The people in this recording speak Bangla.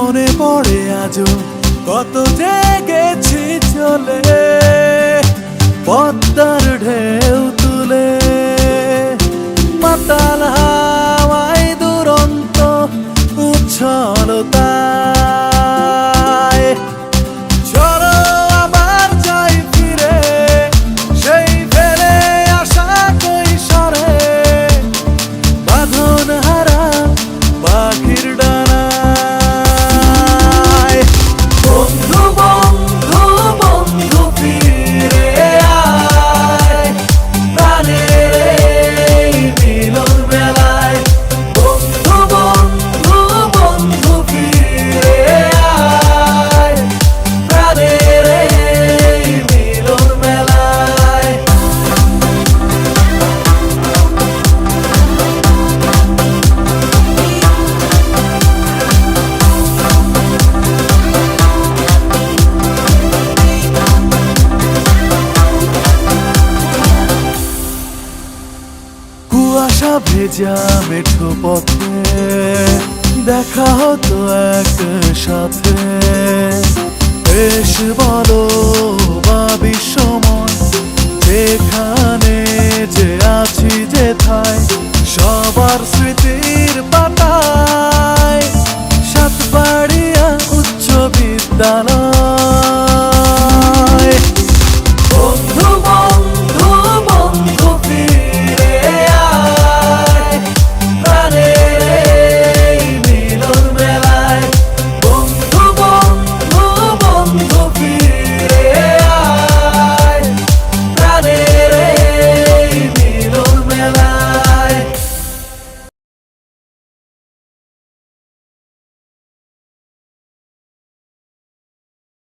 মনে পড়ে আজও কত জেগেছি চলে পদ্মার ঢেউ তুলে মাতাল হাওয়ায় দুরন্ত উচ্ছলতায় চলো আবার যাই ফিরে সেই ফেলে আসা কৈশোরে বাঁধন হারা পাখির ডানায় বন্ধু বন্ধু বন্ধু ফিরে আয় প্রাণের এই মিলন বেলায় বন্ধু বন্ধু বন্ধু ফিরে আয় প্রাণের এই মিলন বেলায় কুয়াশা ভেজা মেঠো পথে দেখা হতো একসাথে বেশ বলো বা বিশ্বময় যেখানে যে আছি যেথায়